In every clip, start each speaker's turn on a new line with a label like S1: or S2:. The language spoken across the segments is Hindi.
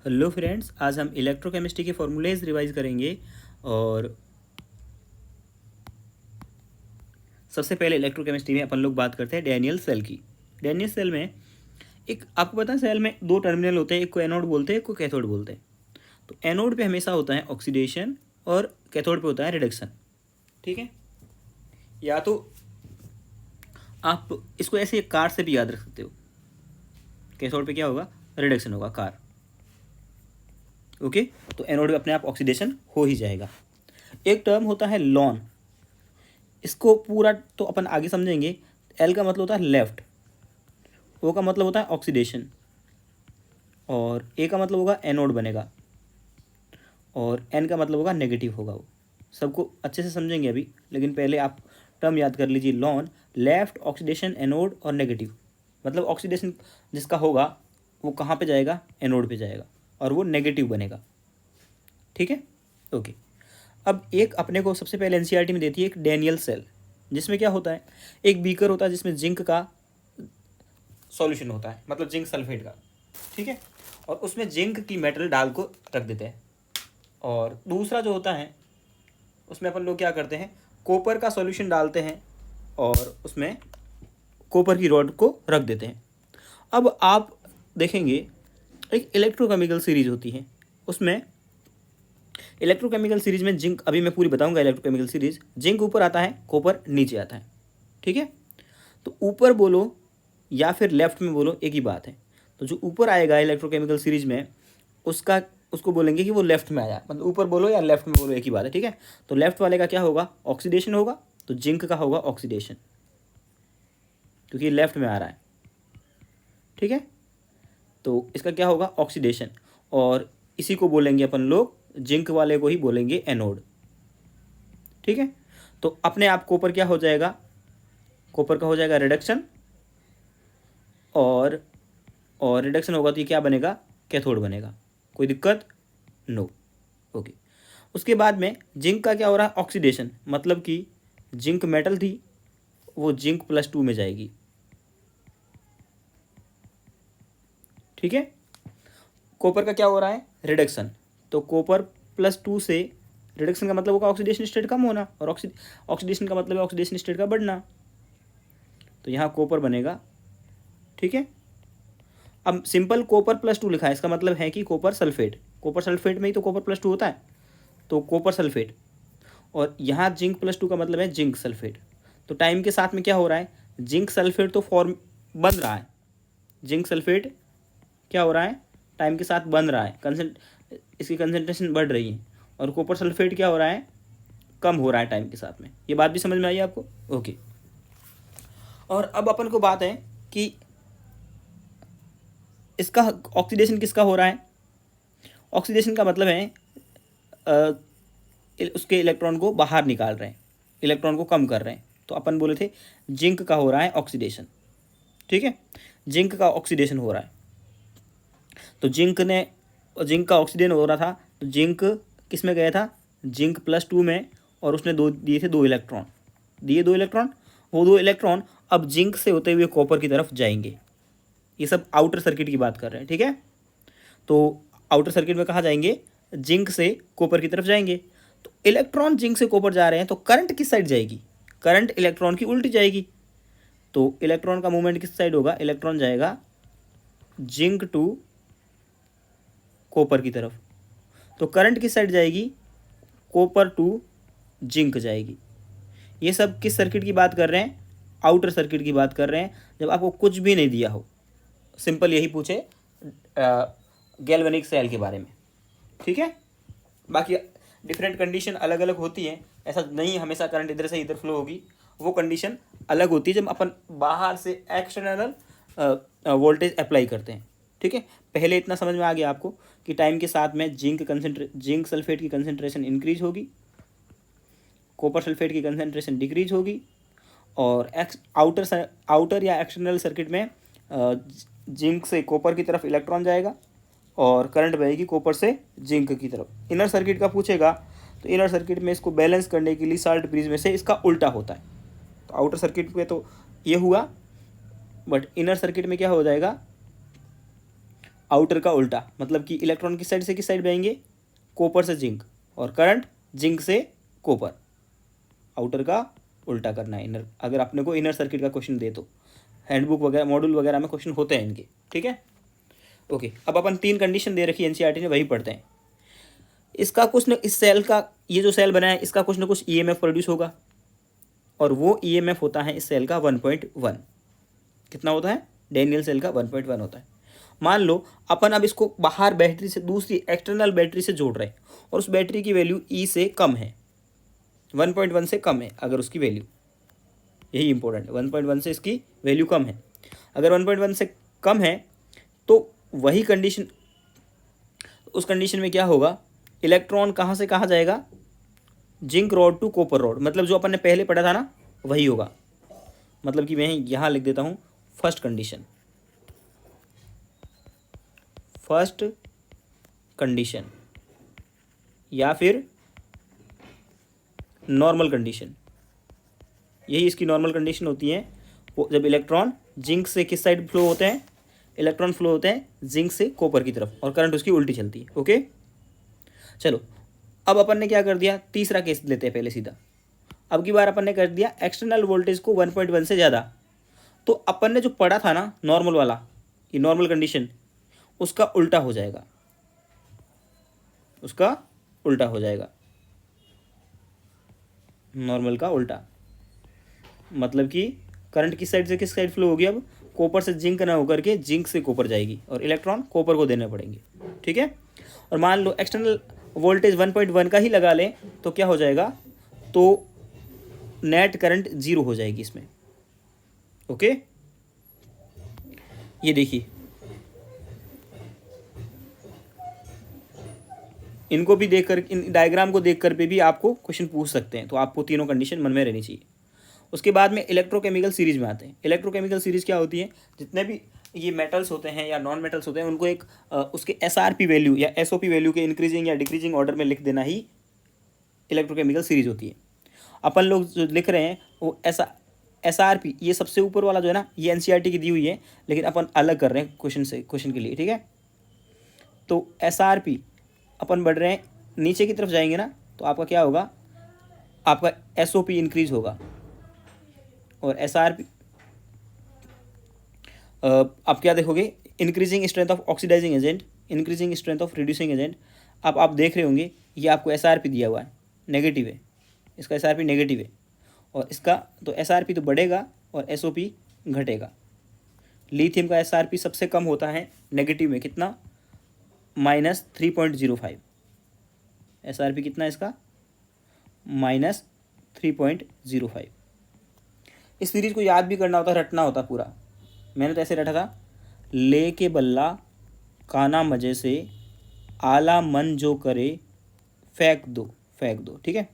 S1: हेलो फ्रेंड्स, आज हम इलेक्ट्रोकेमिस्ट्री के फॉर्मूलेज रिवाइज करेंगे। और सबसे पहले इलेक्ट्रोकेमिस्ट्री में अपन लोग बात करते हैं डैनियल सेल की। डैनियल सेल में एक आपको पता है, सेल में दो टर्मिनल होते हैं, एक को एनोड बोलते हैं, एक को कैथोड बोलते हैं। तो एनोड पे हमेशा होता है ऑक्सीडेशन और कैथोड पे होता है रिडक्शन। ठीक है, या तो आप इसको ऐसे कार से भी याद रख सकते हो। कैथोड पे क्या होगा, रिडक्शन होगा, कार। ओके, तो एनोड पे अपने आप ऑक्सीडेशन हो ही जाएगा। एक टर्म होता है लॉन, इसको पूरा तो अपन आगे समझेंगे। एल का मतलब होता है लेफ्ट, ओ का मतलब होता है ऑक्सीडेशन, और ए का मतलब होगा एनोड बनेगा, और एन का मतलब होगा नेगेटिव होगा। वो सबको अच्छे से समझेंगे अभी, लेकिन पहले आप टर्म याद कर लीजिए। लॉन, लेफ्ट, ऑक्सीडेशन, एनोड और नेगेटिव। मतलब ऑक्सीडेशन जिसका होगा वो कहाँ पे जाएगा, एनोड पे जाएगा, और वो नेगेटिव बनेगा। ठीक है, ओके। अब एक अपने को सबसे पहले एनसीईआरटी में देती है एक डैनियल सेल, जिसमें क्या होता है, एक बीकर होता है जिसमें जिंक का सॉल्यूशन होता है, मतलब जिंक सल्फेट का। ठीक है, और उसमें जिंक की मेटल डाल को रख देते हैं। और दूसरा जो होता है उसमें अपन लोग क्या करते हैं, कॉपर का सॉल्यूशन डालते हैं और उसमें कॉपर की रॉड को रख देते हैं। अब आप देखेंगे एक इलेक्ट्रोकेमिकल सीरीज होती है, उसमें इलेक्ट्रोकेमिकल सीरीज में जिंक, अभी मैं पूरी बताऊंगा इलेक्ट्रोकेमिकल सीरीज। जिंक ऊपर आता है, कॉपर नीचे आता है। ठीक है, तो ऊपर बोलो या फिर लेफ्ट में बोलो, एक ही बात है। तो जो ऊपर आएगा इलेक्ट्रोकेमिकल सीरीज में, उसको बोलेंगे कि वो लेफ्ट में आया। मतलब ऊपर बोलो या लेफ्ट में बोलो, एक ही बात है। ठीक है, तो लेफ्ट वाले का क्या होगा, ऑक्सीडेशन होगा, तो जिंक का होगा ऑक्सीडेशन, क्योंकि लेफ्ट में आ रहा है। ठीक है, तो इसका क्या होगा, ऑक्सीडेशन, और इसी को बोलेंगे अपन लोग, जिंक वाले को ही बोलेंगे एनोड। ठीक है, तो अपने आप कॉपर क्या हो जाएगा, कॉपर का हो जाएगा रिडक्शन, और रिडक्शन होगा तो ये क्या बनेगा, कैथोड बनेगा। कोई दिक्कत, नो। ओके, उसके बाद में जिंक का क्या हो रहा है, ऑक्सीडेशन, मतलब कि जिंक मेटल थी, वो जिंक +2 में जाएगी। ठीक है, कॉपर का क्या हो रहा है, रिडक्शन, तो कॉपर +2 से, रिडक्शन का मतलब होगा ऑक्सीडेशन स्टेट कम होना, और ऑक्सीडेशन का मतलब है ऑक्सीडेशन स्टेट का बढ़ना, तो यहाँ कॉपर बनेगा। ठीक है, अब सिंपल कॉपर +2 लिखा है, इसका मतलब है कि कॉपर सल्फेट, कॉपर सल्फेट में ही तो कॉपर +2 होता है, तो कॉपर सल्फेट। और यहाँ जिंक +2 का मतलब है जिंक सल्फेट। तो टाइम के साथ में क्या हो रहा है, जिंक सल्फेट तो फॉर्म बन रहा है, जिंक सल्फेट क्या हो रहा है, टाइम के साथ बन रहा है, इसकी कंसनट्रेशन बढ़ रही है, और कॉपर सल्फेट क्या हो रहा है, कम हो रहा है टाइम के साथ में। ये बात भी समझ में आई आपको, ओके। और अब अपन को बात है कि इसका ऑक्सीडेशन किसका हो रहा है। ऑक्सीडेशन का मतलब है उसके इलेक्ट्रॉन को बाहर निकाल रहे हैं, इलेक्ट्रॉन को कम कर रहे हैं। तो अपन बोले थे जिंक का हो रहा है ऑक्सीडेशन। ठीक है, जिंक का ऑक्सीडेशन हो रहा है, तो जिंक का ऑक्सीडेशन हो रहा था, तो जिंक किस में गया था, जिंक +2 में, और उसने दिए थे 2 इलेक्ट्रॉन, वो 2 इलेक्ट्रॉन अब जिंक से होते हुए कॉपर की तरफ जाएंगे। ये सब आउटर सर्किट की बात कर रहे हैं। ठीक है, तो आउटर सर्किट में कहाँ जाएंगे, जिंक से कॉपर की तरफ जाएंगे। तो इलेक्ट्रॉन जिंक से कॉपर जा रहे हैं, तो करंट किस साइड जाएगी, करंट इलेक्ट्रॉन की उल्टी जाएगी। तो इलेक्ट्रॉन का मूवमेंट किस साइड होगा, इलेक्ट्रॉन जाएगा जिंक टू कॉपर की तरफ। तो करंट किस साइड जाएगी, कॉपर टू जिंक जाएगी। ये सब किस सर्किट की बात कर रहे हैं, आउटर सर्किट की बात कर रहे हैं, जब आपको कुछ भी नहीं दिया हो, सिंपल यही पूछे गैल्वेनिक सेल के बारे में। ठीक है, बाकी डिफरेंट कंडीशन अलग अलग होती है, ऐसा नहीं हमेशा करंट इधर से इधर फ्लो होगी, वो कंडीशन अलग होती है जब अपन बाहर से एक्सटर्नल वोल्टेज अप्लाई करते हैं। ठीक है, पहले इतना समझ में आ गया आपको कि टाइम के साथ में जिंक सल्फेट की कंसनट्रेशन इंक्रीज होगी, कॉपर सल्फेट की कंसनट्रेशन डिक्रीज होगी, और आउटर या एक्सटर्नल सर्किट में जिंक से कॉपर की तरफ इलेक्ट्रॉन जाएगा, और करंट बहेगी कॉपर से जिंक की तरफ। इनर सर्किट का पूछेगा, तो इनर सर्किट में इसको बैलेंस करने के लिए साल्ट ब्रिज में से इसका उल्टा होता है। तो आउटर सर्किट पे तो ये हुआ, बट इनर सर्किट में क्या हो जाएगा, आउटर का उल्टा, मतलब कि इलेक्ट्रॉन किस साइड से किस साइड बहेंगे, कॉपर से जिंक, और करंट जिंक से कॉपर। आउटर का उल्टा करना है इनर, अगर अपने को इनर सर्किट का क्वेश्चन दे तो हैंडबुक वगैरह मॉड्यूल वगैरह में क्वेश्चन होते हैं इनके, ठीक है। ओके, अब अपन 3 कंडीशन दे रखी है एनसीईआरटी ने, वही पढ़ते हैं। इसका कुछ न, इस सेल का, ये जो सेल बना है इसका कुछ ना कुछ ईएमएफ प्रोड्यूस होगा, और वो ईएमएफ होता है इस सेल का 1.1। कितना होता है, डैनियल सेल का 1.1 होता है। मान लो अपन अब इसको बाहर बैटरी से, दूसरी एक्सटर्नल बैटरी से जोड़ रहे हैं, और उस बैटरी की वैल्यू ई से कम है, 1.1 से कम है अगर उसकी वैल्यू, यही इंपॉर्टेंट है, 1.1 से इसकी वैल्यू कम है। अगर 1.1 से कम है तो वही कंडीशन, उस कंडीशन में क्या होगा, इलेक्ट्रॉन कहाँ से कहाँ जाएगा, zinc rod to copper rod, मतलब जो अपन ने पहले पढ़ा था ना वही होगा। मतलब कि मैं यहाँ लिख देता हूँ फर्स्ट कंडीशन, फर्स्ट कंडीशन या फिर नॉर्मल कंडीशन, यही इसकी नॉर्मल कंडीशन होती है। वो जब इलेक्ट्रॉन जिंक से किस साइड फ्लो होते हैं, इलेक्ट्रॉन फ्लो होते हैं जिंक से कॉपर की तरफ, और करंट उसकी उल्टी चलती है। ओके, चलो अब अपन ने क्या कर दिया, तीसरा केस लेते हैं पहले सीधा। अब की बार अपन ने कर दिया एक्सटर्नल वोल्टेज को 1.1 से ज़्यादा, तो अपन ने जो पढ़ा था ना नॉर्मल वाला, ये नॉर्मल कंडीशन, उसका उल्टा हो जाएगा, उसका उल्टा हो जाएगा, नॉर्मल का उल्टा। मतलब कि करंट किस साइड से किस साइड फ्लो होगी, अब कॉपर से जिंक ना होकर के जिंक से कॉपर जाएगी, और इलेक्ट्रॉन कॉपर को देने पड़ेंगे, ठीक है। और मान लो एक्सटर्नल वोल्टेज 1.1 का ही लगा लें तो क्या हो जाएगा, तो नेट करंट 0 हो जाएगी इसमें। ओके, ये देखिए, इनको भी देखकर, इन डायग्राम को देखकर भी आपको क्वेश्चन पूछ सकते हैं, तो आपको तीनों कंडीशन मन में रहनी चाहिए। उसके बाद में इलेक्ट्रोकेमिकल सीरीज में आते हैं। इलेक्ट्रोकेमिकल सीरीज क्या होती है, जितने भी ये मेटल्स होते हैं या नॉन मेटल्स होते हैं, उनको एक उसके एसआरपी वैल्यू या एसओपी वैल्यू के इंक्रीजिंग या डिक्रीजिंग ऑर्डर में लिख देना ही इलेक्ट्रोकेमिकल सीरीज होती है। अपन लोग जो लिख रहे हैं वो एसआरपी, ये सबसे ऊपर वाला जो है ना, ये एनसीईआरटी की दी हुई है, लेकिन अपन अलग कर रहे हैं क्वेश्चन के लिए, ठीक है। तो एसआरपी अपन बढ़ रहे हैं, नीचे की तरफ जाएंगे ना तो आपका क्या होगा, आपका एसओपी इंक्रीज होगा, और एसआरपी आप क्या देखोगे, increasing strength of oxidising agent, increasing strength of reducing agent. अब आप देख रहे होंगे ये आपको एसआरपी दिया हुआ है, नेगेटिव है, इसका एसआरपी नेगेटिव है, और इसका तो एसआरपी तो बढ़ेगा और एसओपी घटेगा। लिथियम का एसआरपी सबसे कम होता है नेगेटिव में, कितना, -3.05। एसआरपी कितना है इसका, -3.05। इस सीरीज को याद भी करना होता, रटना होता पूरा। मैंने तो ऐसे रटा था, ले के बल्ला काना मजे से, आला मन जो करे फेंक दो, फेंक दो, ठीक है।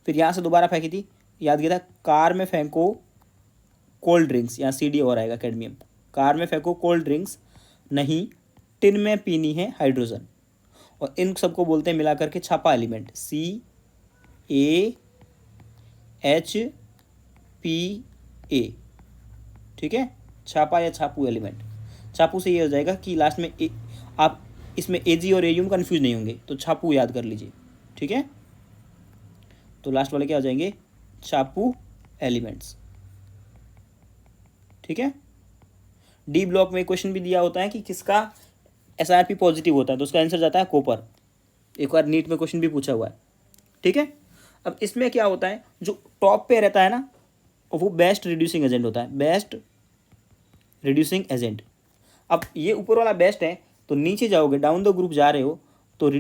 S1: फिर यहाँ से दोबारा फेंकी थी, याद किया था, कार में फेंको कोल्ड ड्रिंक्स, यहाँ CD और आएगा कैडमियम, कार में फेंको कोल्ड ड्रिंक्स, नहीं टिन में पीनी है हाइड्रोजन। और इन सबको बोलते हैं मिला करके छापा एलिमेंट, CaHPA, ठीक है, छापा या छापू एलिमेंट। छापू से ये हो जाएगा कि लास्ट में आप इसमें AG और AU कन्फ्यूज नहीं होंगे, तो छापू याद कर लीजिए, ठीक है। तो लास्ट वाले क्या हो जाएंगे, छापू एलिमेंट्स, ठीक है। डी ब्लॉक में क्वेश्चन भी दिया होता है कि किसका एसआरपी पॉजिटिव होता है, तो उसका आंसर जाता है कॉपर। एक बार नीट में क्वेश्चन भी पूछा हुआ है, ठीक है। अब इसमें क्या होता है, जो टॉप पे रहता है ना वो बेस्ट रिड्यूसिंग एजेंट होता है, बेस्ट रिड्यूसिंग एजेंट। अब ये ऊपर वाला बेस्ट है, तो नीचे जाओगे, डाउन द ग्रुप जा रहे हो, तो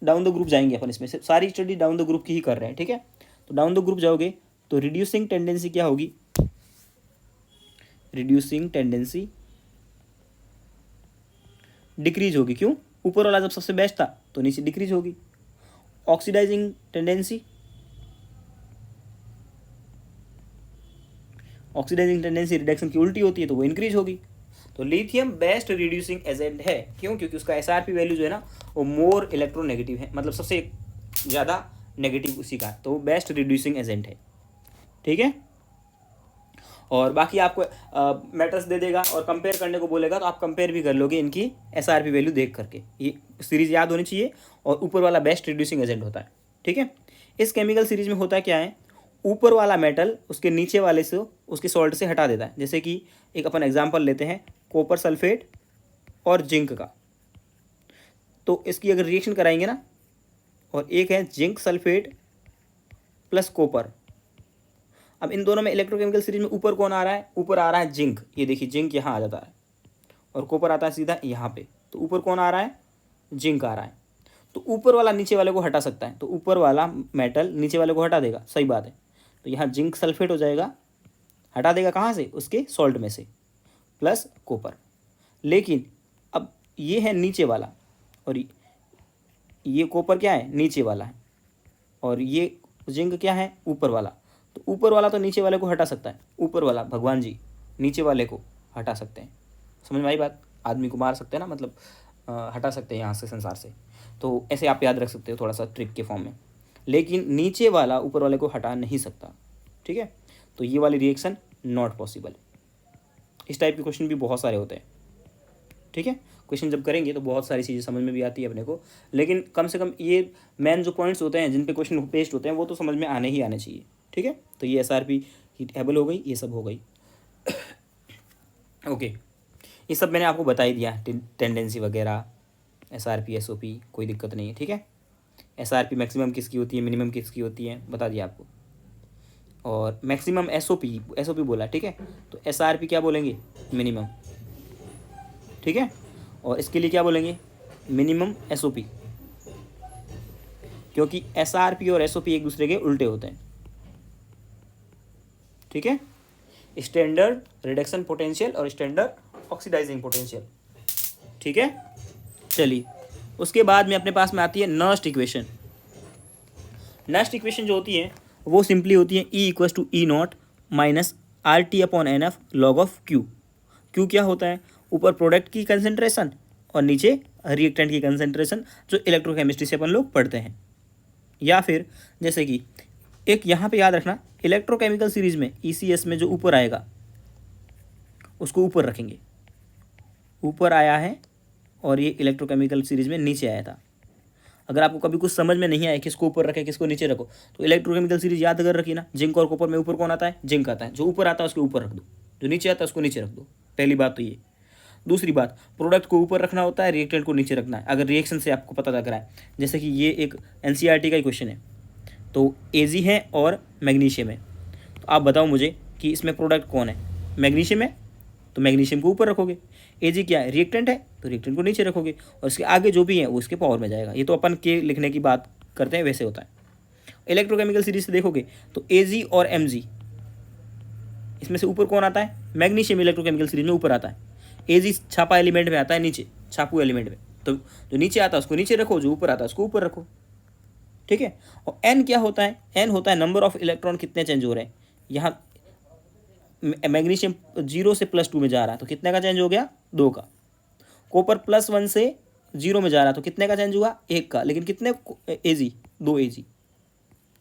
S1: डाउन द ग्रुप जाएंगे अपन, इसमें से सारी स्टडी डाउन द ग्रुप की ही कर रहे हैं, ठीक है। तो डाउन द ग्रुप जाओगे तो रिड्यूसिंग टेंडेंसी क्या होगी, रिड्यूसिंग टेंडेंसी डिक्रीज होगी। क्यों, ऊपर वाला जब सबसे बेस्ट था तो नीचे डिक्रीज होगी। Oxidising tendency, oxidising tendency reduction की उल्टी होती है, तो वो इंक्रीज होगी। तो लिथियम बेस्ट रिड्यूसिंग एजेंट है, क्यों, क्योंकि उसका एसआरपी वैल्यू जो है ना वो मोर इलेक्ट्रोनेगेटिव है, मतलब सबसे ज़्यादा नेगेटिव उसी का, तो वो बेस्ट रिड्यूसिंग एजेंट है, ठीक है। और बाकी आपको मेटल्स दे देगा और कंपेयर करने को बोलेगा, तो आप कंपेयर भी कर लोगे इनकी SRP वैल्यू देख करके। ये सीरीज़ याद होनी चाहिए। और ऊपर वाला बेस्ट रिड्यूसिंग एजेंट होता है, ठीक है। इस केमिकल सीरीज में होता क्या है, ऊपर वाला मेटल उसके नीचे वाले से उसके सॉल्ट से हटा देता है। जैसे कि एक अपन एग्जांपल लेते हैं कॉपर सल्फेट और जिंक का। तो इसकी अगर रिएक्शन कराएंगे ना, और एक है जिंक सल्फेट प्लस कॉपर। अब इन दोनों में इलेक्ट्रोकेमिकल सीरीज में ऊपर कौन आ रहा है, ऊपर आ रहा है जिंक। ये देखिए जिंक यहाँ आ जाता है और कॉपर आता है सीधा यहाँ पे। तो ऊपर कौन आ रहा है, जिंक आ रहा है। तो ऊपर वाला नीचे वाले को हटा सकता है, तो ऊपर वाला मेटल नीचे वाले को हटा देगा, सही बात है। तो यहाँ जिंक सल्फेट हो जाएगा, हटा देगा कहाँ से, उसके सॉल्ट में से, प्लस कॉपर। लेकिन अब ये है नीचे वाला और ये कॉपर क्या है, नीचे वाला है, और ये जिंक क्या है, ऊपर वाला। तो ऊपर वाला तो नीचे वाले को हटा सकता है, ऊपर वाला भगवान जी नीचे वाले को हटा सकते हैं। समझ में आई बात, आदमी को मार सकते हैं ना, मतलब हटा सकते हैं यहाँ से, संसार से। तो ऐसे आप याद रख सकते हो थोड़ा सा ट्रिक के फॉर्म में। लेकिन नीचे वाला ऊपर वाले को हटा नहीं सकता, ठीक है। तो ये वाली रिएक्शन नॉट पॉसिबल। इस टाइप के क्वेश्चन भी बहुत सारे होते हैं, ठीक है। क्वेश्चन जब करेंगे तो बहुत सारी चीज़ें समझ में भी आती है अपने को, लेकिन कम से कम ये मेन जो पॉइंट्स होते हैं जिन पे क्वेश्चन बेस्ड होते हैं वो तो समझ में आने ही आने चाहिए, ठीक है। तो ये SRP की टेबल हो गई, ये सब हो गई। ओके, ये सब मैंने आपको बता ही दिया, टेंडेंसी वगैरह, SRP SOP, कोई दिक्कत नहीं है, ठीक है। SRP मैक्सिमम किसकी होती है, मिनिमम किसकी होती है, बता दिया आपको। और मैक्सिमम SOP बोला, ठीक है। तो SRP क्या बोलेंगे, मिनिमम, ठीक है। और इसके लिए क्या बोलेंगे, मिनिमम SOP, क्योंकि SRP और SOP एक दूसरे के उल्टे होते हैं, ठीक है। स्टैंडर्ड रिडक्शन पोटेंशियल और स्टैंडर्ड ऑक्सीडाइजिंग पोटेंशियल, ठीक है। चलिए, उसके बाद में अपने पास में आती है नर्स्ट इक्वेशन। नर्स्ट इक्वेशन जो होती है वो सिंपली होती है E = E0 minus RT/NF log of Q। Q क्या होता है, ऊपर प्रोडक्ट की कंसेंट्रेशन और नीचे रिएक्टेंट की कंसेंट्रेशन, जो इलेक्ट्रोकेमिस्ट्री से अपन लोग पढ़ते हैं। या फिर जैसे कि एक यहाँ पे याद रखना, इलेक्ट्रोकेमिकल सीरीज में ECS में जो ऊपर आएगा उसको ऊपर रखेंगे, ऊपर आया है, और ये इलेक्ट्रोकेमिकल सीरीज में नीचे आया था। अगर आपको कभी कुछ समझ में नहीं आए किसको ऊपर रखे किसको नीचे रखो, तो इलेक्ट्रोकेमिकल सीरीज याद कर रखी ना, जिंक और कॉपर में ऊपर कौन आता है, जिंक आता है। जो ऊपर आता है उसको ऊपर रख दो, जो नीचे आता है उसको नीचे रख दो। पहली बात तो ये। दूसरी बात, प्रोडक्ट को ऊपर रखना होता है, रिएक्टेंट को नीचे रखना है। अगर रिएक्शन से आपको पता लग रहा है, जैसे कि ये एक NCERT का ही क्वेश्चन है, तो Ag है और मैग्नीशियम है, तो आप बताओ मुझे कि इसमें प्रोडक्ट कौन है, मैग्नीशियम है, तो मैग्नीशियम को ऊपर रखोगे। Ag क्या है, रिएक्टेंट है, तो रिएक्टेंट को नीचे रखोगे, और इसके आगे जो भी है वो इसके पावर में जाएगा। ये तो अपन के लिखने की बात करते हैं, वैसे होता है। इलेक्ट्रोकेमिकल सीरीज से देखोगे तो Ag और Mg, इसमें से ऊपर कौन आता है, मैग्नीशियम इलेक्ट्रोकेमिकल सीरीज में ऊपर आता है। Ag छापा एलिमेंट में आता है, नीचे छापू एलिमेंट में, तो जो नीचे आता है उसको नीचे रखो, जो ऊपर आता है उसको ऊपर रखो, ठीक है। और N क्या होता है, N होता है नंबर ऑफ इलेक्ट्रॉन कितने चेंज हो रहे हैं। यहाँ मैग्नीशियम 0 से +2 में जा रहा है, तो कितने का चेंज हो गया, 2 का। कॉपर +1 से 0 में जा रहा है, तो कितने का चेंज हुआ, 1 का। लेकिन कितने Ag, 2 Ag,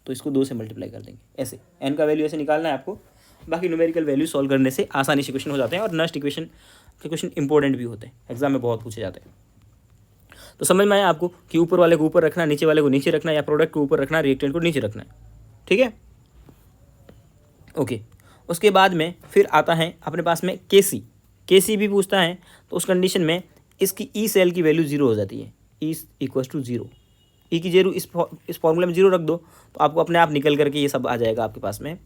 S1: तो इसको 2 से मल्टीप्लाई कर देंगे। ऐसे N का वैल्यू ऐसे निकालना है आपको। बाकी न्यूमेरिकल वैल्यू सॉल्व करने से आसानी से क्वेश्चन हो जाते हैं, और नर्स्ट इक्वेशन के क्वेश्चन इंपॉर्टेंट भी होते हैं, एग्जाम में बहुत पूछे जाते हैं। तो समझ में आया आपको कि ऊपर वाले को ऊपर रखना, नीचे वाले को नीचे रखना, या प्रोडक्ट को ऊपर रखना, रिएक्टेंट को नीचे रखना है, ठीक है। ओके, उसके बाद में फिर आता है अपने पास में Kc भी पूछता है। तो उस कंडीशन में इसकी E सेल की वैल्यू 0 हो जाती है, E = 0। E की जरूर इस फॉर्मूले में 0 रख दो, तो आपको अपने आप निकल करके ये सब आ जाएगा आपके पास में,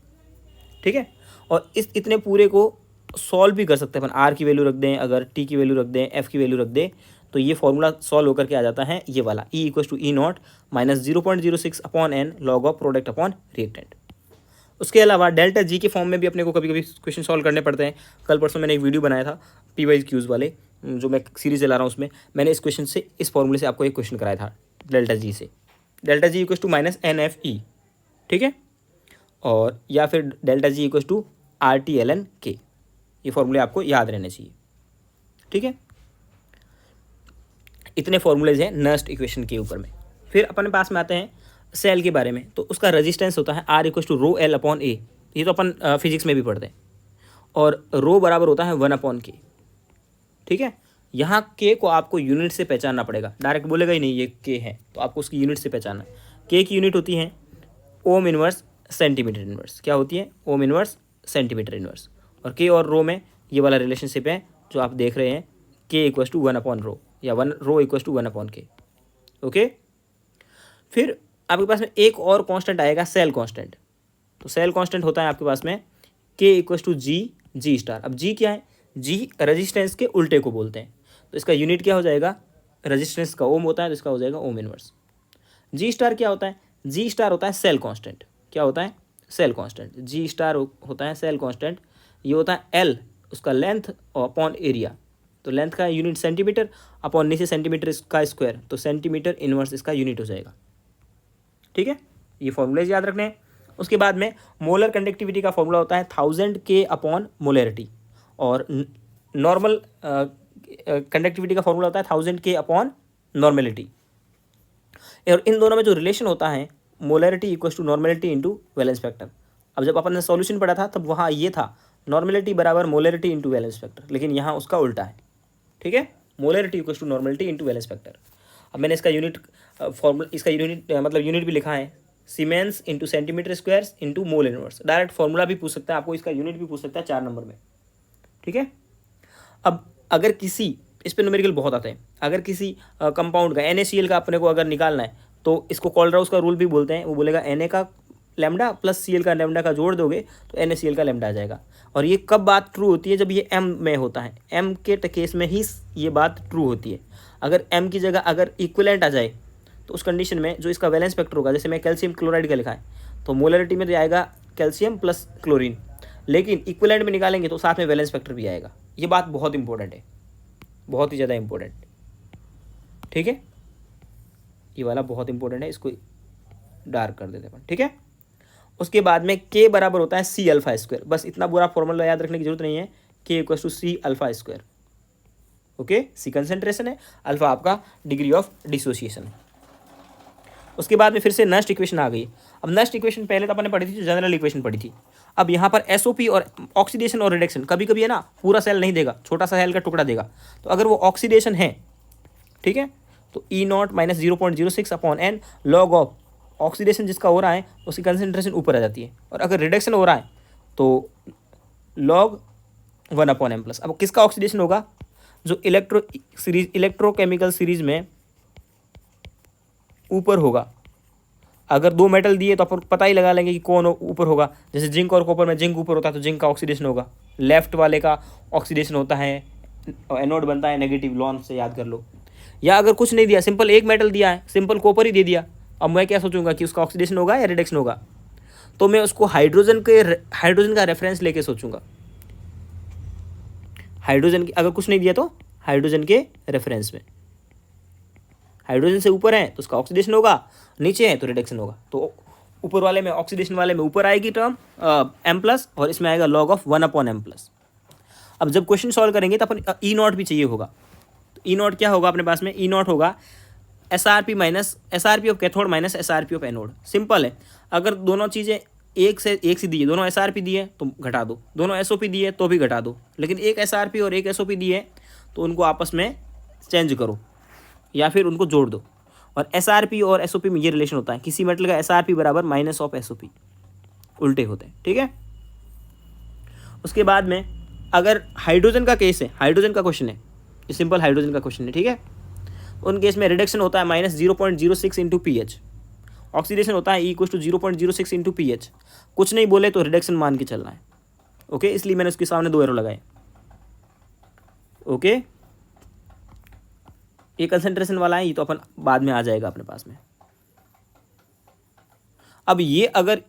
S1: ठीक है। और इतने पूरे को सॉल्व भी कर सकते हैं अपन। R की वैल्यू रख दें, अगर T की वैल्यू रख दें, F की वैल्यू रख दें, तो ये फॉर्मूला सॉल्व होकर के आ जाता है ये वाला, E = E0 minus 0.06/N log of product upon reactant. उसके अलावा डेल्टा G के फॉर्म में भी अपने को कभी कभी क्वेश्चन सॉल्व करने पड़ते हैं। कल परसों मैंने एक वीडियो बनाया था PYQs वाले, जो मैं सीरीज चला रहा हूँ, उसमें मैंने इस क्वेश्चन से, इस फॉर्मूले से आपको एक क्वेश्चन कराया था डेल्टा G से। डेल्टा G = -NFE, ठीक है। और या फिर डेल्टा G = RT/ln K। ये फॉर्मूले आपको याद रहने चाहिए, ठीक है। इतने फॉर्मूलेज हैं नर्स्ट इक्वेशन के ऊपर में। फिर अपने पास में आते हैं सेल के बारे में। तो उसका रेजिस्टेंस होता है R = ρL/A। ये तो अपन फिजिक्स में भी पढ़ते हैं। और रो बराबर होता है 1/k। ठीक है, यहाँ के को आपको यूनिट से पहचानना पड़ेगा, डायरेक्ट बोलेगा ही नहीं ये के है, तो आपको उसकी यूनिट से पहचानना। के की यूनिट होती है ओम इनवर्स सेंटीमीटर इनवर्स। क्या होती है? Ohm inverse centimetre inverse. और के और रो में ये वाला रिलेशनशिप है जो आप देख रहे हैं, के इक्वस टू 1/रो या 1 रो इक्वस टू 1/k। ओके, फिर आपके पास में एक और कांस्टेंट आएगा, सेल कांस्टेंट। तो सेल कांस्टेंट होता है आपके पास में के इक्वस टू जी स्टार। अब जी क्या है? जी रेजिस्टेंस के उल्टे को बोलते हैं, तो इसका यूनिट क्या हो जाएगा? रेजिस्टेंस का ओम होता है तो इसका हो जाएगा ओम इनवर्स। जी स्टार क्या होता है? जी स्टार होता है सेल कांस्टेंट। क्या होता है? Cell constant. जी स्टार होता है सेल कांस्टेंट। ये होता है एल, उसका लेंथ अपॉन एरिया। तो लेंथ का यूनिट सेंटीमीटर अपॉन नीचे सेंटीमीटर का स्क्वायर, तो सेंटीमीटर इनवर्स इसका यूनिट हो जाएगा। ठीक है, ये फॉर्मूलेज याद रखने हैं। उसके बाद में मोलर कंडक्टिविटी का फॉर्मूला होता है 1000 के अपॉन मोलरिटी, और नॉर्मल कंडक्टिविटी का फॉर्मूला होता है 1000 के अपॉन नॉर्मेलिटी। और इन दोनों में जो रिलेशन होता है, molarity equals to normality into valence factor. अब जब अपन ने सॉल्यूशन पढ़ा था तब वहाँ ये था नॉर्मेलिटी बराबर मोलरिटी इंटू वैलेंस फैक्टर, लेकिन यहाँ उसका उल्टा है। ठीक है, molarity equals to normality into valence factor. अब मैंने इसका यूनिट फॉर्मूला, इसका यूनिट मतलब यूनिट भी लिखा है, siemens into centimetre squares into mole inverse. Direct formula भी पूछ सकता है आपको, इसका यूनिट भी पूछ सकता है 4 नंबर में। ठीक है, अब अगर किसी, इस पर न्यूमेरिकल बहुत आता है, अगर किसी कंपाउंड का NaCl का अपने को अगर निकालना है तो इसको कॉलराउस का रूल भी बोलते हैं। वो बोलेगा Na का लैम्डा प्लस Cl का लैम्डा का जोड़ दोगे तो NaCl का लैम्डा आ जाएगा। और ये कब बात ट्रू होती है? जब ये M में होता है, M के केस में ही ये बात ट्रू होती है। अगर M की जगह अगर इक्विवेलेंट आ जाए तो उस कंडीशन में जो इसका वैलेंस फैक्टर होगा, जैसे मैं कैल्शियम क्लोराइड का लिखा है तो मोलरिटी में तो आएगा कैल्शियम प्लस क्लोरीन, लेकिन इक्विवेलेंट में निकालेंगे तो साथ में वैलेंस फैक्टर भी आएगा। ये बात बहुत इंपॉर्टेंट है, बहुत ही ज़्यादा इंपॉर्टेंट। ठीक है, ये वाला बहुत इंपॉर्टेंट है, इसको डार्क कर देते हैं। ठीक है, उसके बाद में के बराबर होता है सी अल्फा स्क्वायर। बस इतना बुरा फॉर्मूला याद रखने की जरूरत नहीं है, K equal to C alpha square. Okay, C concentration है, अल्फा आपका डिग्री ऑफ डिसोसिएशन है। उसके बाद में फिर से नेक्स्ट इक्वेशन आ गई। अब नेक्स्ट इक्वेशन पहले तो अपन ने पढ़ी थी, जो जनरल इक्वेशन पढ़ी थी। अब यहाँ पर एसओपी और ऑक्सीडेशन और रिडक्शन, कभी कभी है ना पूरा सेल नहीं देगा, छोटा सा सेल का टुकड़ा देगा। तो अगर वो ऑक्सीडेशन है, ठीक है, तो E0 minus 0.06 upon n log of oxidation जिसका हो रहा है उसकी कंसेंट्रेशन ऊपर आ जाती है, और अगर रिडक्शन हो रहा है तो लॉग 1/m प्लस। अब किसका ऑक्सीडेशन होगा? जो इलेक्ट्रोकेमिकल सीरीज में ऊपर होगा। अगर 2 मेटल दिए तो अपन पता ही लगा लेंगे कि कौन ऊपर होगा। जैसे जिंक और कॉपर में जिंक ऊपर होता है तो जिंक का ऑक्सीडेशन होगा, लेफ्ट वाले का ऑक्सीडेशन होता है, एनोड बनता है नेगेटिव लॉन से, याद कर लो। या अगर कुछ नहीं दिया, सिंपल एक मेटल दिया है, सिंपल कॉपर ही दे दिया, अब मैं क्या सोचूंगा कि उसका ऑक्सीडेशन होगा या रिडक्शन होगा? तो मैं उसको हाइड्रोजन का रेफरेंस लेके सोचूंगा। हाइड्रोजन की अगर कुछ नहीं दिया तो हाइड्रोजन के रेफरेंस में, हाइड्रोजन से ऊपर है तो उसका ऑक्सीडेशन होगा, नीचे है तो रिडक्शन होगा। तो ऊपर वाले में ऑक्सीडेशन वाले में ऊपर आएगी टर्म M प्लस, और इसमें आएगा लॉग ऑफ 1/m प्लस। अब जब क्वेश्चन सॉल्व करेंगे तो अपन E0 भी चाहिए होगा। तो E0 क्या होगा अपने पास में? E0 होगा SRP minus SRP of cathode minus SRP of anode. Simple है, अगर दोनों चीज़ें एक से दी है, दोनों SRP दी है तो घटा दो, दोनों SOP दी है तो भी घटा दो, लेकिन एक SRP और एक SOP दी है तो उनको आपस में चेंज करो या फिर उनको जोड़ दो। और SRP और SOP में ये रिलेशन होता है, किसी मेटल का SRP बराबर माइनस ऑफ SOP, उल्टे होते हैं। ठीक है, उसके बाद में अगर हाइड्रोजन का केस है, हाइड्रोजन का क्वेश्चन है, ये सिंपल हाइड्रोजन का क्वेश्चन है। ठीक है, उन केस में रिडक्शन होता है माइनस 0.06 इंटू pH, ऑक्सीडेशन होता है E = 0.06 इंटू pH। कुछ नहीं बोले तो रिडक्शन मान के चलना है। ओके, इसलिए मैंने उसके सामने 2 एरो लगाए। ओके, ये कंसेंट्रेशन वाला है, ये तो अपन बाद में आ जाएगा अपने पास में। अब ये अगर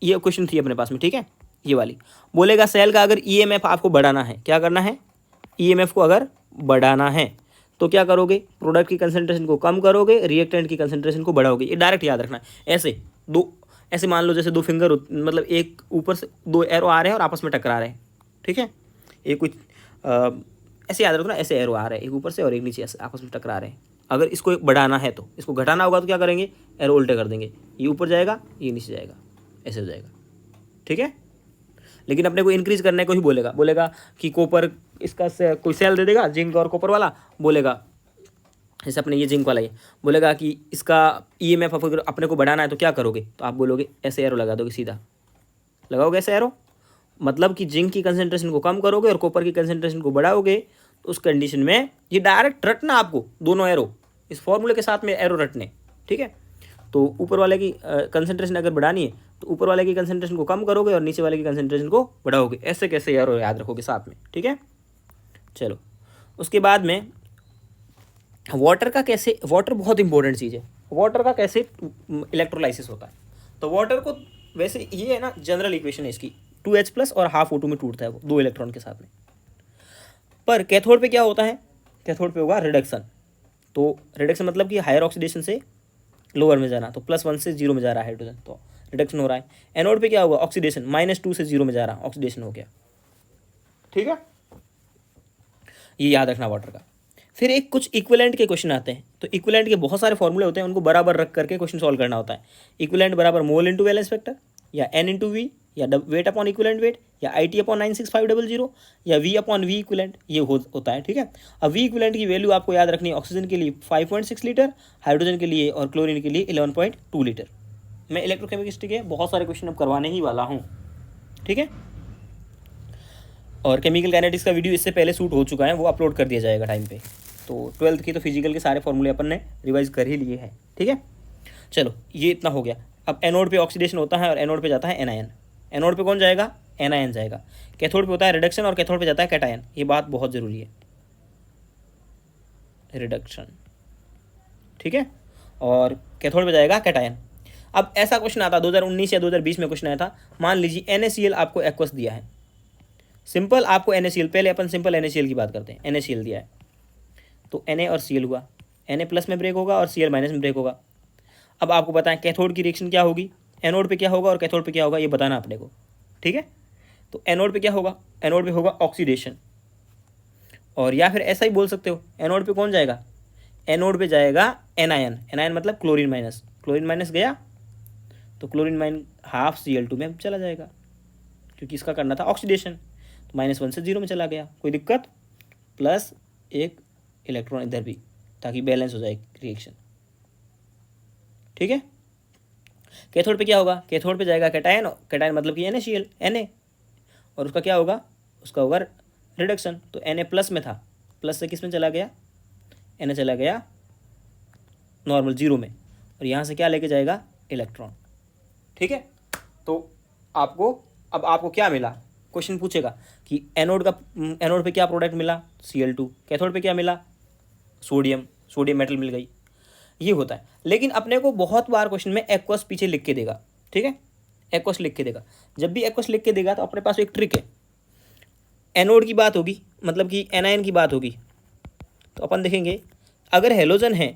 S1: ये क्वेश्चन थी अपने पास में, ठीक है, ये वाली बोलेगा सेल का अगर EMF आपको बढ़ाना है, क्या करना है? EMF को अगर बढ़ाना है तो क्या करोगे? प्रोडक्ट की कंसेंट्रेशन को कम करोगे, रिएक्टेंट की कंसेंट्रेशन को बढ़ाओगे। ये डायरेक्ट याद रखना है। ऐसे मान लो जैसे 2 फिंगर, मतलब एक ऊपर से 2 एरो आ रहे हैं और आपस में टकरा रहे हैं। ठीक है, ये कुछ ऐसे याद रखो ना, ऐसे एरो आ रहे हैं, एक ऊपर से और एक नीचे से आपस में टकरा रहे हैं। अगर इसको बढ़ाना है तो, इसको घटाना होगा तो क्या करेंगे? एरो उल्टे कर देंगे, ये ऊपर जाएगा, ये नीचे जाएगा, ऐसे हो जाएगा। ठीक है, लेकिन अपने को इंक्रीज करने को ही बोलेगा, बोलेगा कि कॉपर इसका कोई सेल दे देगा जिंक और कॉपर वाला, बोलेगा जैसे अपने ये जिंक वाला है, बोलेगा कि इसका ईएमएफ अगर अपने को बढ़ाना है तो क्या करोगे, तो आप बोलोगे ऐसे एरो लगा दोगे, सीधा लगाओगे ऐसे एरो, मतलब कि जिंक की कंसंट्रेशन को कम करोगे और कॉपर की कंसंट्रेशन को बढ़ाओगे, तो उस कंडीशन में ये डायरेक्ट रटना आपको दोनों एरो, इस फॉर्मूले के साथ में एरो रटने, ठीक है। तो ऊपर वाले की कंसंट्रेशन अगर बढ़ानी है तो ऊपर वाले की कंसंट्रेशन को कम करोगे और नीचे वाले की कंसंट्रेशन को बढ़ाओगे, ऐसे कैसे एरो याद रखोगे साथ में, ठीक है। चलो उसके बाद में वाटर का कैसे, वाटर बहुत इंपॉर्टेंट चीज़ है, वाटर का कैसे इलेक्ट्रोलाइसिस होता है। तो वाटर को वैसे ये है ना, जनरल इक्वेशन है इसकी, 2H+ और हाफ O2 में टूटता है वो 2 इलेक्ट्रॉन के साथ में। पर कैथोड पे क्या होता है, कैथोड पे होगा रिडक्शन। तो रिडक्शन मतलब कि हायर ऑक्सीडेशन से लोअर में जाना, तो +1 से 0 में जा रहा है हाइड्रोजन, तो रिडक्शन हो रहा है। एनोड पे क्या होगा, ऑक्सीडेशन, -2 से 0 में जा रहा, ऑक्सीडेशन हो गया, ठीक है। ये याद रखना वाटर का। फिर एक कुछ इक्विवेलेंट के क्वेश्चन आते हैं, तो इक्विवेलेंट के बहुत सारे फॉर्मूले होते हैं, उनको बराबर रख करके क्वेश्चन सॉल्व करना होता है। इक्विवेलेंट बराबर मोल इंटू वैलेंस वेक्टर, या N/V, या वेट अपॉन इक्विवेलेंट वेट, या IT अपॉन 96500, या V अपॉन V इक्विवेलेंट, ये होता है, ठीक है। अब V इक्विवेलेंट की वैल्यू आपको याद रखनी है, ऑक्सीजन के लिए 5.6 लीटर, हाइड्रोजन के लिए और क्लोरीन के लिए 11.2 लीटर। मैं इलेक्ट्रोकेमिस्ट्री के बहुत सारे क्वेश्चन अब करवाने ही वाला हूँ, ठीक है। और केमिकल काइनेटिक्स का वीडियो इससे पहले शूट हो चुका है, वो अपलोड कर दिया जाएगा टाइम पे। तो 12th की तो फिजिकल के सारे फॉर्मूले अपन ने रिवाइज कर ही लिए हैं, ठीक है। चलो ये इतना हो गया। अब एनोड पे ऑक्सीडेशन होता है और एनोड पे जाता है एनायन। एनोड पे कौन जाएगा, एनायन जाएगा। कैथोड पे होता है रिडक्शन और कैथोड पे जाता है कैटायन, ये बात बहुत ज़रूरी है, रिडक्शन, ठीक है। और कैथोड पे जाएगा कैटायन। अब ऐसा क्वेश्चन आता 2019 या 2020 में क्वेश्चन आया था, मान लीजिए NaCl आपको एक्वस दिया है, सिंपल आपको NaCl, पहले अपन सिंपल NaCl की बात करते हैं। NaCl दिया है तो Na और Cl हुआ, Na+ में ब्रेक होगा और Cl- में ब्रेक होगा। अब आपको बताएं कैथोड की रिएक्शन क्या होगी, एनोड पे क्या होगा और कैथोड पे क्या होगा, ये बताना अपने को, ठीक है। तो एनोड पे क्या होगा, एनोड पे होगा ऑक्सीडेशन, और या फिर ऐसा ही बोल सकते हो, एनोड पे कौन जाएगा, एनोड पे जाएगा एनायन। एनायन मतलब क्लोरीन माइनस, क्लोरीन माइनस गया तो क्लोरीन माइन हाफ Cl2 में चला जाएगा, क्योंकि इसका करना था ऑक्सीडेशन, तो -1 से 0 में चला गया, कोई दिक्कत, प्लस एक इलेक्ट्रॉन इधर भी, ताकि बैलेंस हो जाए रिएक्शन, ठीक है। कैथोड पे क्या होगा, कैथोड पे जाएगा कैटायन, कैटायन मतलब कि NaCl, Na, और उसका क्या होगा, उसका होगा रिडक्शन। तो Na+ में था, प्लस से किस में चला गया, Na चला गया नॉर्मल 0 में, और यहाँ से क्या लेके जाएगा, इलेक्ट्रॉन, ठीक है। तो आपको क्या मिला, क्वेश्चन पूछेगा कि एनोड पे क्या प्रोडक्ट मिला, Cl2, कैथोड पे क्या मिला, सोडियम मेटल मिल गई, ये होता है। लेकिन अपने को बहुत बार क्वेश्चन में एक्वस पीछे लिख के देगा, ठीक है, एक्वस लिख के देगा। जब भी एक्वस लिख के देगा तो अपने पास एक ट्रिक है, एनोड की बात होगी, मतलब कि एनायन की बात होगी, तो अपन देखेंगे अगर हेलोजन है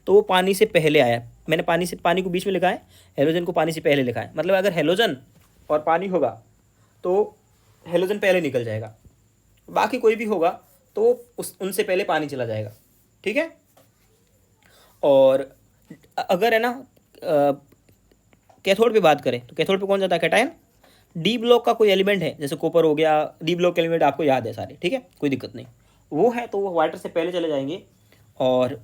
S1: तो वो पानी से पहले आया, मैंने पानी को बीच में लिखा है, हेलोजन को पानी से पहले लिखा है, मतलब अगर हेलोजन और पानी होगा तो हेलोजन पहले निकल जाएगा, बाकी कोई भी होगा तो उनसे पहले पानी चला जाएगा, ठीक है। और अगर है ना कैथोड पे बात करें तो कैथोड पे कौन जाता है, कैटायन। डी ब्लॉक का कोई एलिमेंट है, जैसे कॉपर हो गया, डी ब्लॉक के एलिमेंट आपको याद है सारे, ठीक है, कोई दिक्कत नहीं, वो है तो वो वाटर से पहले चले जाएंगे, और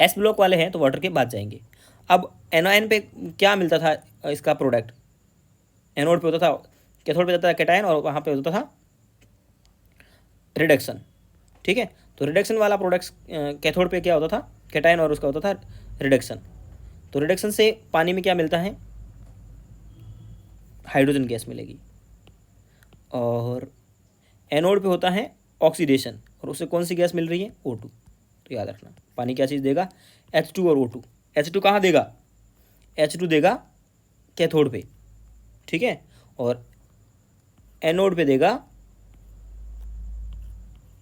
S1: एस ब्लॉक वाले हैं तो वाटर के बाद जाएंगे। अब एनायन पे क्या मिलता था, इसका प्रोडक्ट एनोड पे होता था, कैथोड पे जाता था कैटायन, और वहाँ पे होता था रिडक्शन, ठीक है। तो रिडक्शन वाला प्रोडक्ट्स कैथोड पे क्या होता था, कैटायन, और उसका होता था रिडक्शन। तो रिडक्शन से पानी में क्या मिलता है, हाइड्रोजन गैस मिलेगी, और एनोड पे होता है ऑक्सीडेशन, और उससे कौन सी गैस मिल रही है, O2। तो याद रखना पानी क्या चीज़ देगा, H2 और O2। H2 कहाँ देगा, H2 देगा कैथोड पे, ठीक है, और एनोड पे देगा,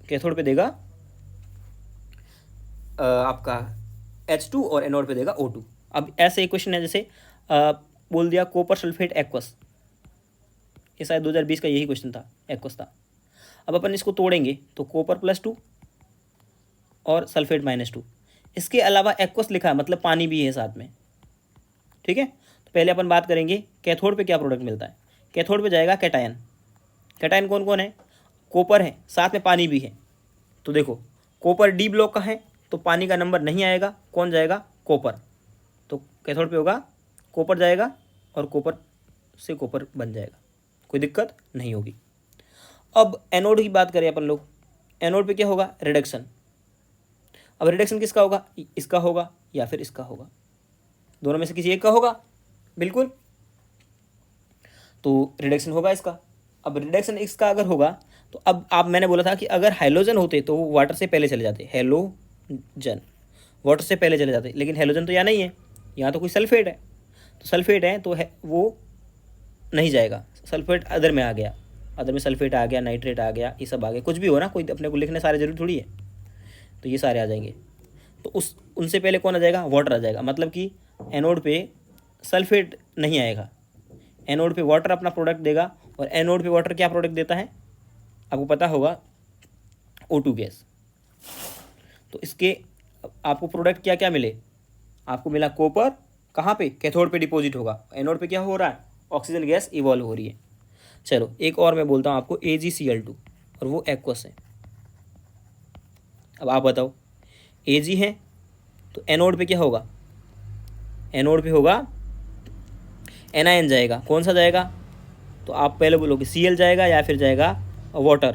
S1: कैथोड पे देगा आपका H2, और एनोड पे देगा O2। अब ऐसे एक क्वेश्चन है, जैसे बोल दिया कॉपर सल्फेट एक्वस, ये शायद 2020 का यही क्वेश्चन था, एक्वस था। अब अपन इसको तोड़ेंगे तो कॉपर +2 और सल्फेट -2, इसके अलावा एक्वस लिखा है मतलब पानी भी है साथ में, ठीक है। तो पहले अपन बात करेंगे कैथोड पे क्या प्रोडक्ट मिलता है। कैथोड पे जाएगा कैटायन। कैटायन कौन कौन है? कॉपर है, साथ में पानी भी है। तो देखो कॉपर डी ब्लॉक का है तो पानी का नंबर नहीं आएगा, कौन जाएगा? कॉपर। तो कैथोड पे होगा कॉपर जाएगा और कॉपर से कॉपर बन जाएगा, कोई दिक्कत नहीं होगी। अब एनोड की बात करें अपन लोग, एनोड पे क्या होगा? रिडक्शन। अब रिडक्शन किसका होगा? इसका होगा या फिर इसका होगा, दोनों में से किसी एक का होगा, बिल्कुल। तो रिडक्शन होगा इसका। अब रिडक्शन इसका अगर होगा तो अब आप, मैंने बोला था कि अगर हाइड्रोजन होते तो वो वाटर से पहले चले जाते, हेलोजन वाटर से पहले चले जाते, लेकिन हेलोजन तो यहाँ नहीं है, यहाँ तो कोई सल्फेट है। तो सल्फेट है तो है वो नहीं जाएगा, सल्फेट अदर में आ गया, अदर में सल्फेट आ गया, नाइट्रेट आ गया, ये सब आ गया, कुछ भी हो ना, कोई अपने को लिखने सारे जरूरी थोड़ी है, तो ये सारे आ जाएंगे। तो उनसे पहले कौन आ जाएगा? वाटर आ जाएगा। मतलब कि एनोड पे सल्फेट नहीं आएगा, एनोड पे वाटर अपना प्रोडक्ट देगा। और एनोड पे वाटर क्या प्रोडक्ट देता है आपको पता होगा? O2 gas. तो इसके आपको प्रोडक्ट क्या क्या मिले? आपको मिला कॉपर, कहाँ पे? कैथोड पे डिपॉजिट होगा। एनोड पे क्या हो रहा है? ऑक्सीजन गैस इवॉल्व हो रही है। चलो एक और मैं बोलता हूँ आपको, AgCl2, और वो एक्वस है। अब आप बताओ, Ag है तो एनोड पे क्या होगा? एनोड पे होगा एनायन जाएगा, कौन सा जाएगा? तो आप पहले बोलोगे Cl जाएगा या फिर जाएगा वाटर।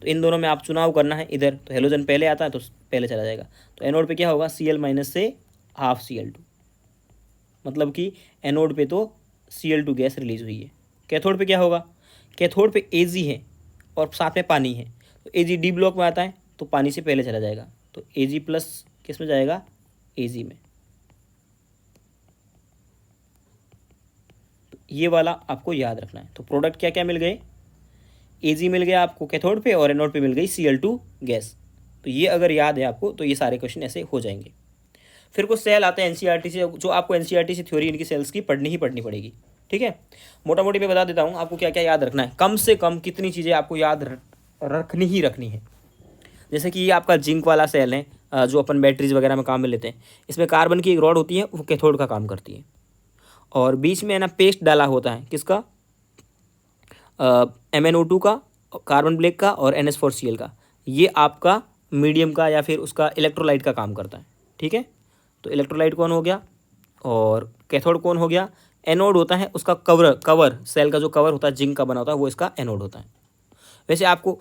S1: तो इन दोनों में आप चुनाव करना है इधर, तो हेलोजन पहले आता है तो पहले चला जाएगा। तो एनोड पे क्या होगा? Cl माइनस से हाफ Cl2, मतलब कि एनोड पे तो Cl2 गैस रिलीज हुई है। कैथोड पे क्या होगा? कैथोड पे Ag है और साथ में पानी है, तो Ag डी ब्लॉक में आता है तो पानी से पहले चला जाएगा, तो Ag प्लस किस में जाएगा? Ag में। तो ये वाला आपको याद रखना है। तो प्रोडक्ट क्या क्या मिल गए? Ag मिल गया आपको कैथोड पे और एनोड पे मिल गई Cl2 गैस। तो ये अगर याद है आपको तो ये सारे क्वेश्चन ऐसे हो जाएंगे। फिर कुछ सेल आते हैं एनसीईआरटी से, जो आपको एनसीईआरटी से थ्योरी इनकी सेल्स की पढ़नी ही पढ़नी पड़ेगी, ठीक है। मोटा मोटी मैं बता देता हूँ आपको क्या क्या याद रखना है, कम से कम कितनी चीज़ें आपको याद रखनी ही रखनी है। जैसे कि ये आपका जिंक वाला सेल है, जो अपन बैटरीज वगैरह में काम में लेते हैं। इसमें कार्बन की एक रॉड होती है, वो कैथोड का काम करती है, और बीच में है ना पेस्ट डाला होता है, किसका? MnO2 का, कार्बन ब्लैक का और NH4Cl का। ये आपका मीडियम का या फिर उसका इलेक्ट्रोलाइट का काम करता है, ठीक है। तो इलेक्ट्रोलाइट कौन हो गया और कैथोड कौन हो गया? एनोड होता है उसका कवर सेल का जो कवर होता है जिंक का बना होता है, वो इसका एनोड होता है। वैसे आपको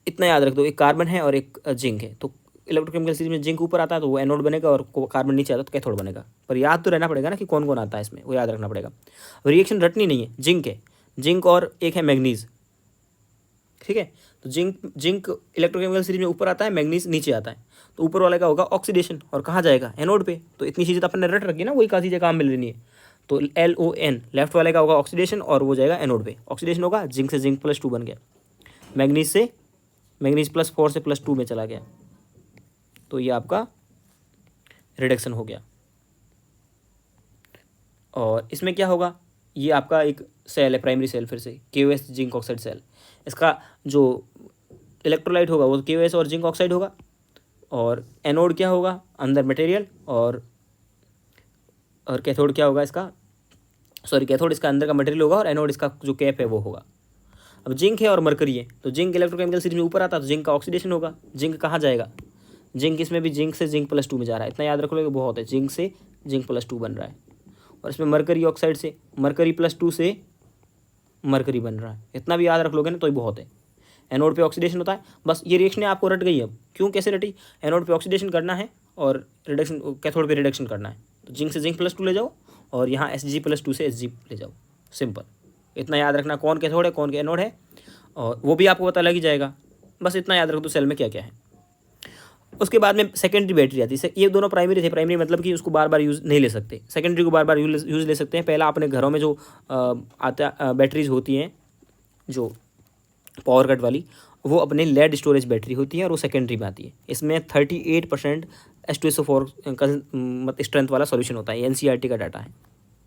S1: इतना याद रख दो, एक कार्बन है और एक जिंक है, तो इलेक्ट्रोकेमिकल सीरीज में जिंक ऊपर आता है तो वो एनोड बनेगा और कार्बन नीचे आता है तो कैथोड बनेगा। पर याद तो रहना पड़ेगा ना कि कौन कौन आता है इसमें, वो याद रखना पड़ेगा। रिएक्शन रटनी नहीं है, जिंक है, जिंक और एक है मैग्नीज, ठीक है। तो जिंक इलेक्ट्रोकेमिकल सीरीज में ऊपर आता है, मैग्नीज नीचे आता है, तो ऊपर वाले का होगा ऑक्सीडेशन और कहाँ जाएगा? एनोड पे। तो इतनी चीज़ें तो अपन ने रट रखी है ना, वही का चीज़ें काम मिल रही है। तो LON लेफ्ट वाले का होगा ऑक्सीडेशन और वो जाएगा एनोड पे। ऑक्सीडेशन होगा, जिंक से जिंक +2 बन गया, मैग्नीज से मैग्नीज +4 से +2 में चला गया, तो ये आपका रिडक्शन हो गया। और इसमें क्या होगा? ये आपका एक सेल है, प्राइमरी सेल, फिर से KOS जिंक ऑक्साइड सेल। इसका जो इलेक्ट्रोलाइट होगा वो KOS और जिंक ऑक्साइड होगा, और एनोड क्या होगा? अंदर मटेरियल, और कैथोड क्या होगा इसका? सॉरी, कैथोड इसका अंदर का मटेरियल होगा और एनोड इसका जो कैप है वो होगा। अब जिंक है और मरकरी है, तो जिंक इलेक्ट्रोकेमिकल सीरीज में ऊपर आता है तो जिंक का ऑक्सीडेशन होगा। जिंक कहाँ जाएगा? जिंक इसमें भी जिंक से जिंक +2 में जा रहा है, इतना याद रख लो बहुत है, जिंक से जिंक +2 बन रहा है। और इसमें मरकरी ऑक्साइड से मरकरी +2 से मरकरी बन रहा है, इतना भी याद रख लोगे ना तो ही बहुत है। एनोड पे ऑक्सीडेशन होता है, बस ये रिएक्शन आपको रट गई। अब क्यों, कैसे रटी? एनोड पे ऑक्सीडेशन करना है और रिडक्शन कैथोड पे रिडक्शन करना है, तो जिंक से जिंक +2 ले जाओ और यहाँ Hg+2 से Hg ले जाओ, सिंपल। इतना याद रखना, कौन कैथोड है कौन एनोड है, और वो भी आपको पता लग ही जाएगा। बस इतना याद रख दो सेल में क्या क्या है। उसके बाद में सेकेंडरी बैटरी आती है। ये दोनों प्राइमरी थे, प्राइमरी मतलब कि उसको बार बार यूज़ नहीं ले सकते, सेकेंडरी को बार बार यूज़ ले सकते हैं। पहला अपने घरों में जो बैटरीज होती हैं जो पावर कट वाली, वो अपने लेड स्टोरेज बैटरी होती है और वो सेकेंडरी में आती है। इसमें 38% H2SO4 का स्ट्रेंथ वाला सॉल्यूशन होता है, ये NCERT का डाटा है,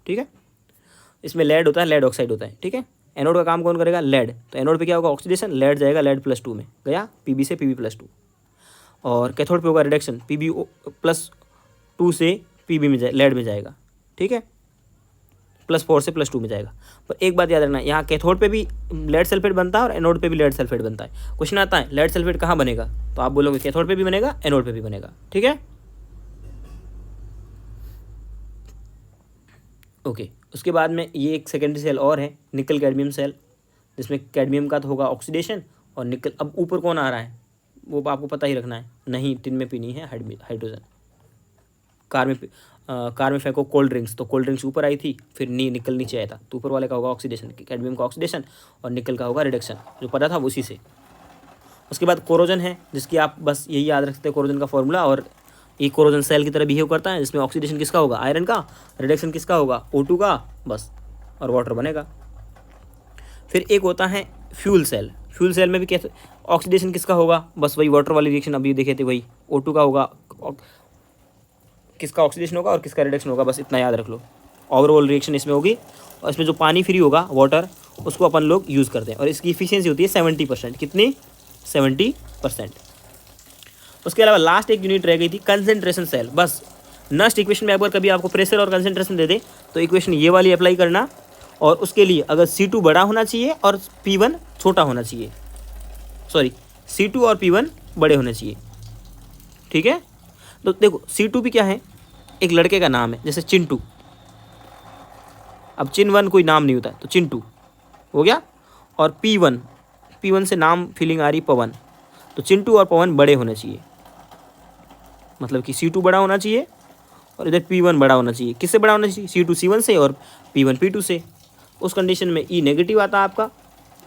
S1: ठीक है। इसमें लेड होता है, लेड ऑक्साइड होता है, ठीक है। एनोड का काम कौन करेगा? लेड। तो एनोड पे क्या होगा? ऑक्सीडेशन, लेड जाएगा लेड+2 में गया, Pb से Pb+2। और कैथोड पे होगा रिडक्शन, Pb+2 से Pb में लेड में जाएगा, ठीक है, +4 से +2 में जाएगा। पर एक बात याद रखना, यहाँ कैथोड पे भी लेड सल्फेट बनता है और एनोड पे भी लेड सल्फेट बनता है। क्वेश्चन आता है लेड सल्फेट कहाँ बनेगा, तो आप बोलोगे कैथोड पे भी बनेगा, एनोड पे भी बनेगा। ठीक है, ओके। उसके बाद में ये एक सेकेंडरी सेल और है, निकल कैडमियम सेल, जिसमें कैडमियम का तो होगा ऑक्सीडेशन और निकल। अब ऊपर कौन आ रहा है वो आपको पता ही रखना है। नहीं, टिन में पीनी है हाइड्रोजन। कार में फेंको कोल्ड ड्रिंक्स, तो कोल्ड ड्रिंक्स ऊपर आई थी, फिर निकल नीचे आया था, तो ऊपर वाले का होगा ऑक्सीडेशन, कैडमियम का ऑक्सीडेशन और निकल का होगा रिडक्शन, जो पता था उसी से। उसके बाद कोरोजन है, जिसकी आप बस यही याद रखते हैं कोरोजन का फॉर्मूला, और ये कोरोजन सेल की तरह बिहेव करता है, जिसमें ऑक्सीडेशन किसका होगा, आयरन का, रिडक्शन किसका होगा, O2 का, बस, और वाटर बनेगा। फिर एक होता है फ्यूल सेल। फ्यूल सेल में भी कैसे ऑक्सीडेशन किसका होगा, बस वही वाटर वाली रिएक्शन अभी देखे थे, वही O2 का होगा, किसका ऑक्सीडेशन होगा और किसका रिडक्शन होगा, बस इतना याद रख लो। ओवरऑल रिएक्शन इसमें होगी, और इसमें जो पानी फ्री होगा वाटर, उसको अपन लोग यूज़ करते हैं, और इसकी इफिशियंसी होती है 70%। कितनी, 70%। उसके अलावा लास्ट एक यूनिट रह गई थी कंसेंट्रेशन सेल। बस नेक्स्ट इक्वेशन में अगर कभी आपको प्रेशर और कंसेंट्रेशन दे दे तो इक्वेशन ये वाली अप्लाई करना, और उसके लिए अगर C2 बड़ा होना चाहिए और P1 छोटा होना चाहिए, सॉरी C2 और P1 बड़े होने चाहिए। ठीक है, तो देखो C2 भी क्या है, एक लड़के का नाम है, जैसे चिंटू। अब चिन1 कोई नाम नहीं होता है, तो चिंटू हो गया। और P1 से नाम फीलिंग आ रही पवन, तो चिंटू और पवन बड़े होने चाहिए, मतलब कि C2 बड़ा होना चाहिए और इधर P1 बड़ा होना चाहिए। किससे बड़ा होना चाहिए, C2 C1 से और P1 P2 से। उस कंडीशन में E नेगेटिव आता है आपका,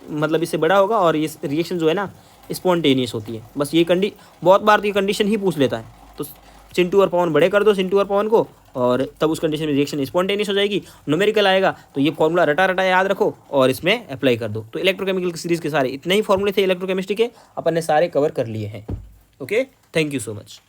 S1: मतलब इससे बड़ा होगा, और ये रिएक्शन जो है ना स्पॉन्टेनियस होती है। बस ये बहुत बार तो ये कंडीशन ही पूछ लेता है, तो चिंटू और पवन बड़े कर दो, चिंटू और पवन को, और तब उस कंडीशन में रिएक्शन स्पॉन्टेनियस हो जाएगी। न्यूमेरिकल आएगा, तो ये फॉर्मूला रटा याद रखो और इसमें अप्लाई कर दो। तो इलेक्ट्रोकेमिकल की सीरीज़ के सारे इतने ही फॉर्मूले थे इलेक्ट्रोकेमिस्ट्री के, अपन ने सारे कवर कर लिए हैं। Okay, thank you so much.